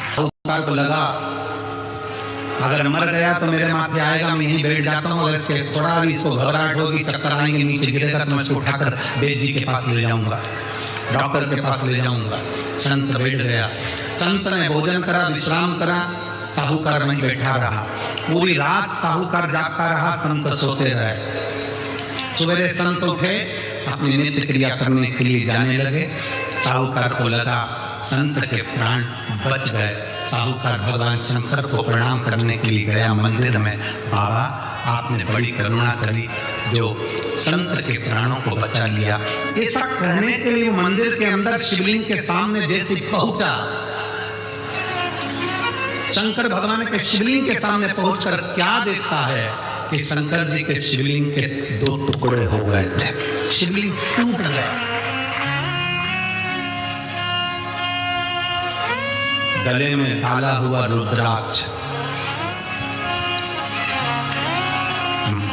साहूकार को लगा अगर मर गया तो मेरे माथे आएगा, मैं यहीं बैठ जाता हूँ। अगर इसके थोड़ा भी इसको घबराहट होगी, चक्कर आएंगे, नीचे गिरेगा, तो मैं इसको उठाकर वेद जी के पास ले जाऊंगा, डॉक्टर के पास ले जाऊंगा। संत बैठ गया। संत ने भोजन करा, विश्राम करा, साहूकार वहीं बैठा रहा। पूरी रात साहूकार जागता रहा, संत सोते रहे। सवेरे संत उठे, अपनी नित्य क्रिया करने के लिए जाने लगे। साहूकार को लगा संत के प्राण बच गए। साहूकार भगवान शंकर को प्रणाम करने के लिए गया मंदिर में। बाबा, आपने बड़ी करुणा करी जो संत के प्राणों को बचा लिया। ऐसा कहने के लिए वो मंदिर के अंदर शिवलिंग के सामने जैसे पहुंचा, शंकर भगवान के शिवलिंग के सामने पहुंचकर क्या देखता है कि शंकर जी के शिवलिंग के 2 टुकड़े हो गए थे। शिवलिंग टूट गया। गले में डाला हुआ रुद्राक्ष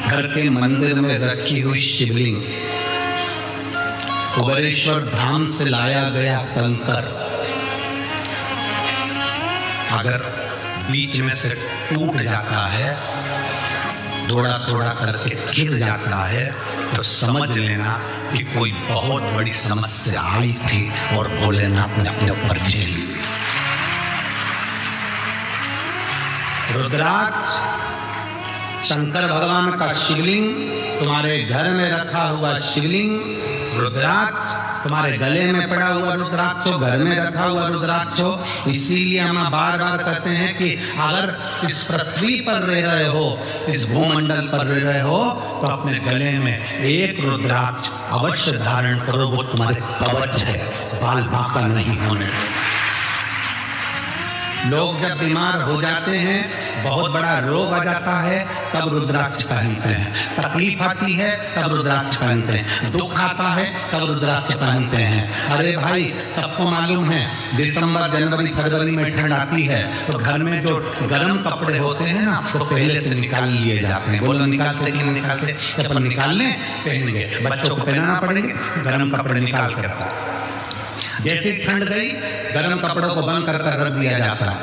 घर के मंदिर में रखी हुई शिवलिंग, कुबेरेश्वर धाम से लाया गया कंकर अगर बीच में से टूट जाता है, थोड़ा थोड़ा करके गिर जाता है, तो समझ लेना कि कोई बहुत बड़ी समस्या आई थी और भोलेनाथ ने अपने ऊपर झेल ली। रुद्राक्ष शंकर भगवान का शिवलिंग, तुम्हारे घर में रखा हुआ शिवलिंग, रुद्राक्ष तुम्हारे गले में पड़ा हुआ रुद्राक्ष हो, घर में रखा हुआ रुद्राक्ष हो। इसीलिए हम बार बार कहते हैं कि अगर इस पृथ्वी पर रह रहे हो, इस भूमंडल पर रह रहे हो, तो अपने गले में एक रुद्राक्ष अवश्य धारण करो। वो तुम्हारे कवच है, बाल बांका नहीं होने। लोग जब बीमार हो जाते हैं, बहुत बड़ा रोग आ जाता है, तब रुद्राक्ष पहनते हैं। तकलीफ आती है तब रुद्राक्ष पहनते हैं। दुख आता है तब रुद्राक्ष पहनते हैं। अरे भाई, सबको मालूम है दिसंबर, जनवरी, फरवरी में ठंड आती है तो घर में जो गर्म कपड़े होते हैं ना, वो पहले से निकाल लिए जाते हैं। बोलो निकालते कि नहीं निकालते? तो अपन निकाल लें, पहनेंगे। बच्चों को पहनाना पड़ेंगे, गर्म कपड़े निकाल कर। जैसे ठंड गई, गर्म कपड़ों को बंद कर रख दिया जाता है।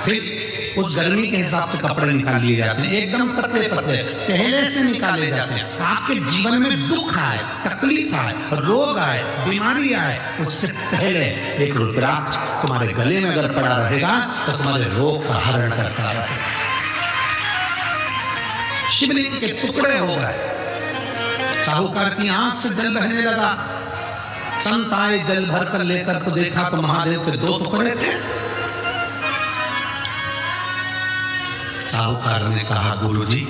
फिर उस गर्मी के हिसाब से कपड़े निकाल लिए जाते हैं, एकदम पतले पतले पहले से निकाले जाते हैं। आपके जीवन में दुख आए, तकलीफ आए, रोग आए, बीमारी आए, उससे पहले एक रुद्राक्ष तुम्हारे गले में अगर पड़ा रहेगा तो तुम्हारे रोग का हरण करता रहेगा। शिवलिंग के टुकड़े हो गए। साहूकार की आंख से जल बहने लगा। संत आए जल भर कर लेकर, तो देखा तो महादेव के 2 टुकड़े थे। साहूकार ने कहा, गुरुजी,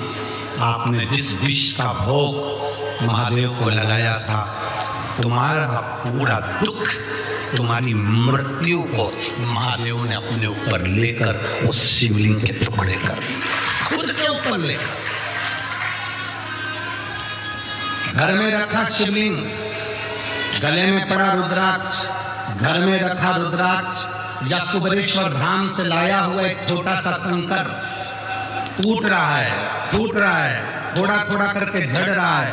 आपने जिस विष का भोग महादेव को लगाया था, तुम्हारा पूरा दुख, तुम्हारी मृत्यु को महादेव ने अपने ऊपर लेकर उस शिवलिंग के टुकड़े कर खुद के ऊपर लेकर घर में रखा शिवलिंग, गले में पड़ा रुद्राक्ष, घर में रखा रुद्राक्ष, या कुबेरेश्वर धाम से लाया हुआ एक छोटा सा कंकर टूट रहा है, फूट रहा है, थोड़ा थोड़ा करके झड़ रहा है,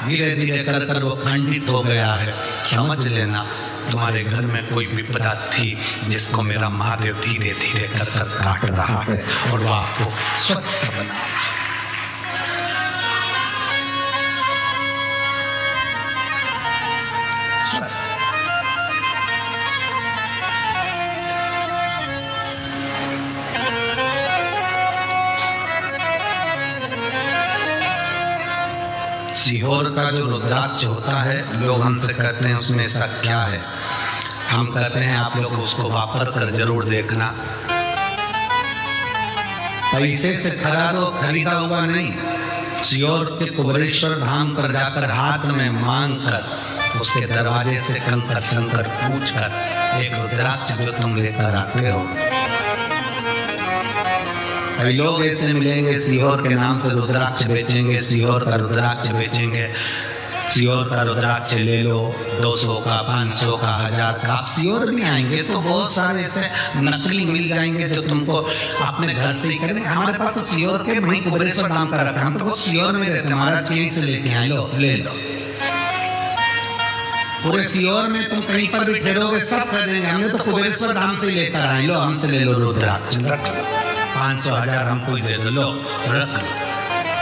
धीरे धीरे कर कर वो खंडित हो गया है। समझ लेना तुम्हारे घर में कोई विपदा थी जिसको मेरा महादेव धीरे धीरे कर कर काट रहा है और वो आपको स्वच्छ बना। सीहोर का जो रुद्राक्ष होता है, लोग हमसे कहते हैं उसमें ऐसा क्या है। हम कहते हैं आप लोग उसको वापर कर जरूर देखना। पैसे से खरीदा हुआ नहीं, सीहोर के कुबेरेश्वर धाम पर जाकर हाथ में मांग कर उसके दरवाजे से कंकर शंकर पूछ कर एक रुद्राक्ष जो तुम लेकर आते हो। कई लोग ऐसे मिलेंगे, सीहोर के नाम से रुद्राक्ष बेचेंगे, सीहोर का रुद्राक्ष बेचेंगे, सीहोर का रुद्राक्ष ले लो 200 का, 500 का, 1000 का। आप सीहोर भी आएंगे तो बहुत सारे ऐसे नकली मिल जाएंगे जो तुमको अपने घर से ही करेंगे। हमारे पास तो सीहोर के वहीं कुबेरेश्वर धाम का रखा, हम तो वो सीहोर में रहते, महाराज के यहीं से लेके आए, लो ले लो। पूरे सीहोर में तुम कहीं पर भी ठहरोगे सब कह देंगे हमने तो कुबेरेश्वर धाम से ही लेकर आए, लो हमसे ले लो रुद्राक्ष, 500,000 हमको दे दो, लो रख लो।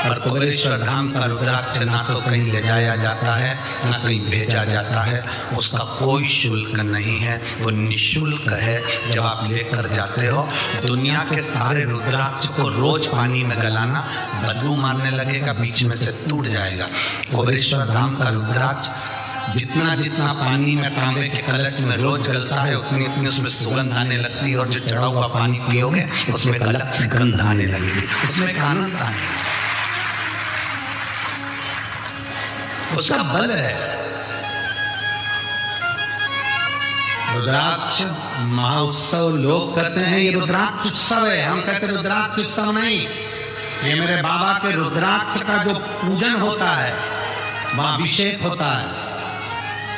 और कुबेरेश्वर धाम का रुद्राक्ष ना तो कहीं ले जाया जाता है ना कहीं भेजा जाता है, उसका कोई शुल्क नहीं है, वो निःशुल्क है। जब आप लेकर जाते हो, दुनिया के सारे रुद्राक्ष को रोज पानी में गलाना, बदबू मारने लगेगा, बीच में से टूट जाएगा। कुबेरेश्वर धाम का रुद्राक्ष जितना जितना पानी में तांबे के कलश में रोज गलता है, उतनी उतनी उसमें सुगंध आने लगती है, और जो चढ़ा हुआ पानी पियोगे उसमें एक अलग सी गंध आने लगेगी, उसमें एक आनंद आएगा, उसका बल है। रुद्राक्ष महोत्सव लोग कहते हैं ये रुद्राक्ष उत्सव है, हम कहते हैं रुद्राक्ष उत्सव नहीं, ये मेरे बाबा के रुद्राक्ष का जो पूजन होता है, वहाँ अभिषेक होता है,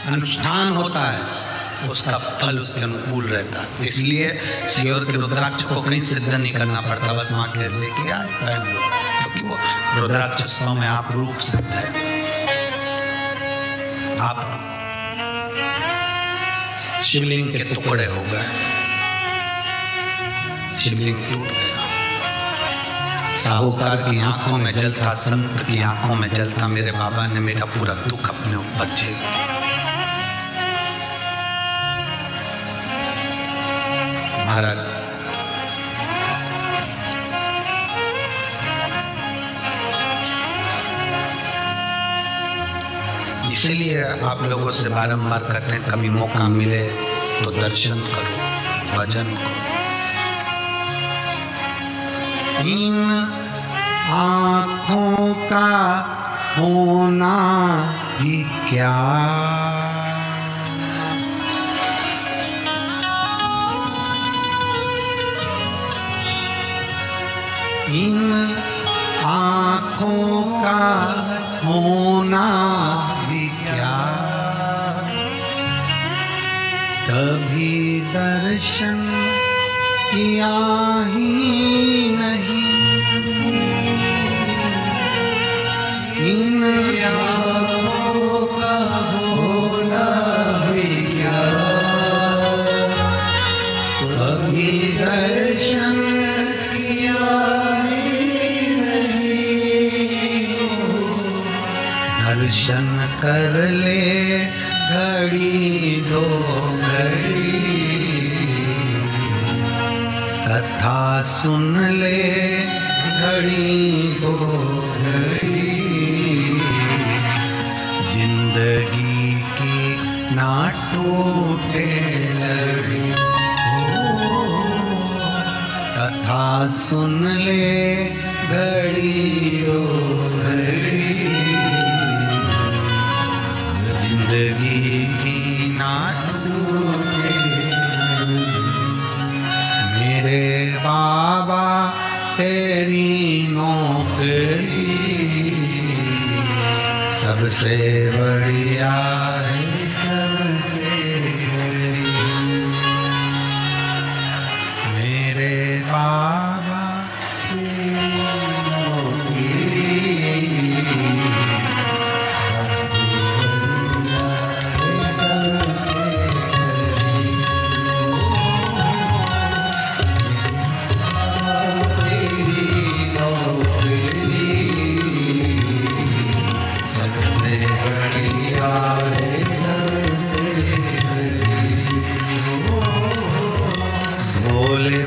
अनुष्ठान होता है, उसका फल उसके अनुकूल रहता है। इसलिए सीहोर के रुद्राक्ष को कहीं सिद्ध नहीं करना पड़ता, बस वहाँ के लेके आए पहन लो, क्योंकि वो रुद्राक्ष उत्सव में आप रूप सिद्ध है। आप शिवलिंग के टुकड़े हो गए, शिवलिंग टूट गया, साहूकार की आंखों में जल था, संत की आंखों में जल था, मेरे बाबा ने मेरा पूरा दुख अपने ऊपर झेला। महाराज इसलिए आप लोगों से बारंबार कहते हैं कभी मौका मिले तो दर्शन करो, भजन करो। इन आँखों का होना भी क्या, इन आँखों का होना भी क्या, कभी दर्शन किया ही नहीं, इन आँखों का होना भी क्या, कभी दर्शन दर्शन कर ले घड़ी दो घड़ी, कथा सुन ले घड़ी दो घड़ी, जिंदगी की ना टूटे लड़ी, कथा सुन ले घड़ी दो घड़ी, जिंदगी की ना टूटे। मेरे बाबा तेरी नौकरी सबसे बढ़िया है, सबसे बढ़िया। मेरे बाबा तेरी नौकरी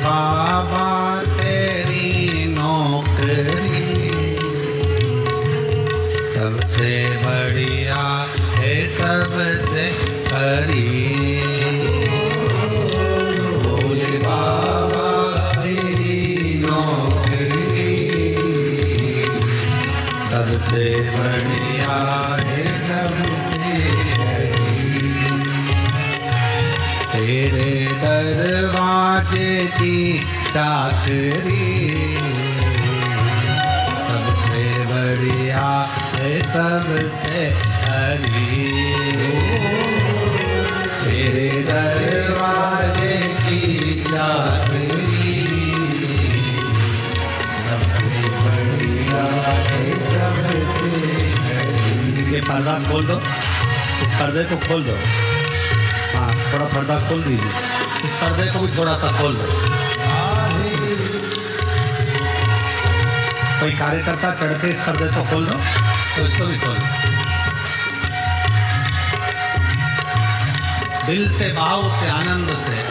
बाबा तेरी नौकरी सबसे बढ़िया है, सबसे करीब। भोले बाबा तेरी नौकरी सबसे बढ़िया है, सबसे करीब। तेरे दरवाजे की चाकरी सबसे बढ़िया है, सबसे करीब। तेरे दरवाजे की चाकरी सबसे बढ़िया है, सबसे करीब। ये पर्दा खोल दो, इस पर्दे को खोल दो। हाँ, थोड़ा पर्दा खोल दीजिए। इस पर्दे को भी थोड़ा सा खोल दो। कोई कार्यकर्ता चढ़ के इस पर्दे को खोल दो, तो इसको भी खोल दो। दिल से, भाव से, आनंद से।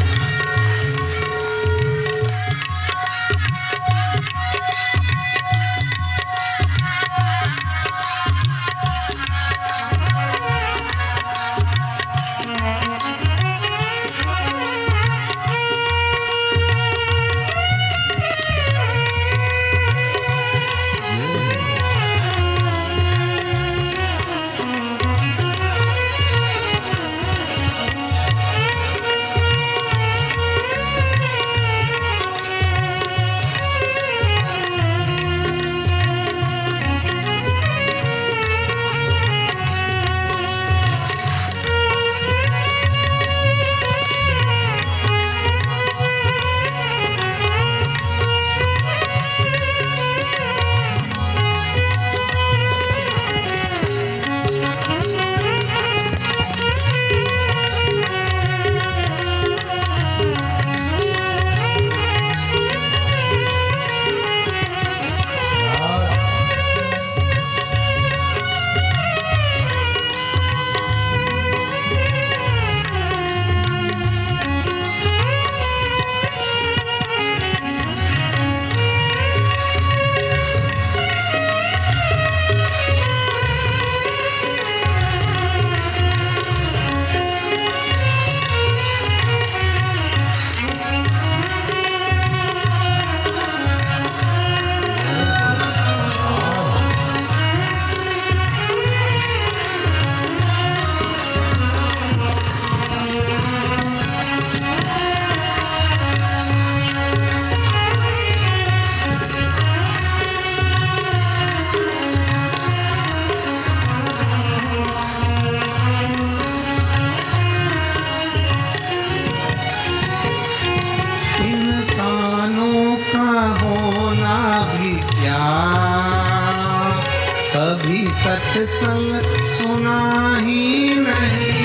कभी सत्संग सुना ही नहीं,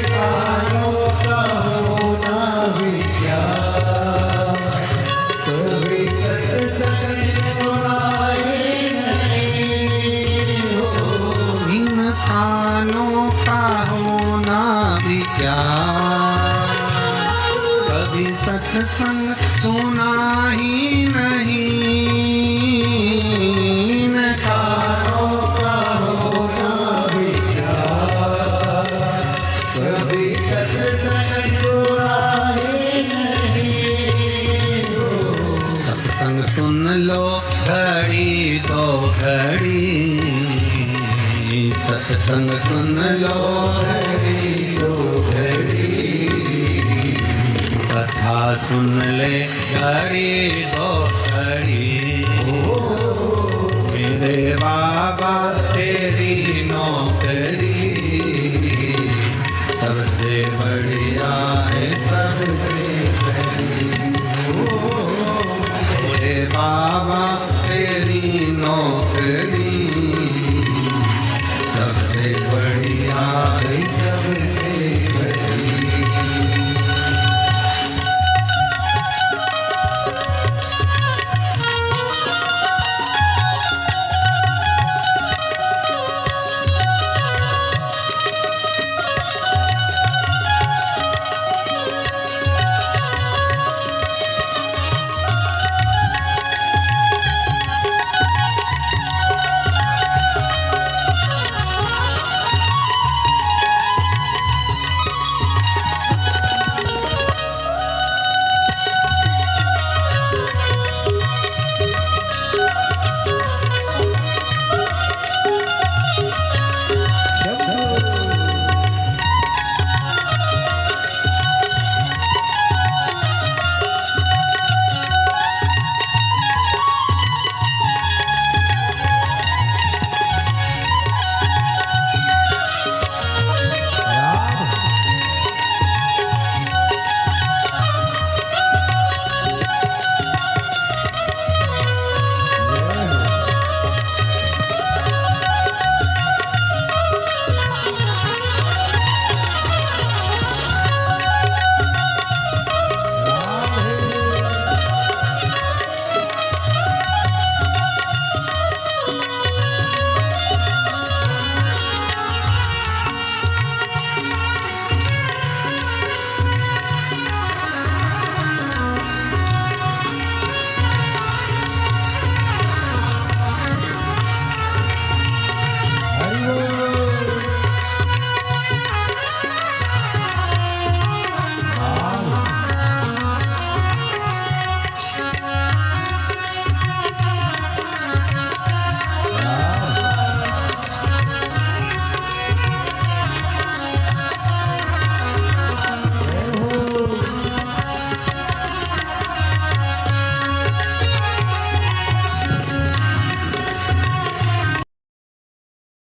कानों का होना भी क्या, कभी सत्संग सुना ही नहीं, इन कानों का होना भी क्या, कभी सत्संग सुना ही नहीं, सुन लो घड़ी तो घड़ी, सत्संग सुन लो घड़ी तो घड़ी, कथा सुन ले घड़ी तो घड़ी, मेरे बाबा तेरी नौकरी सबसे बढ़िया है, सबसे बाबा तेरी नौकरी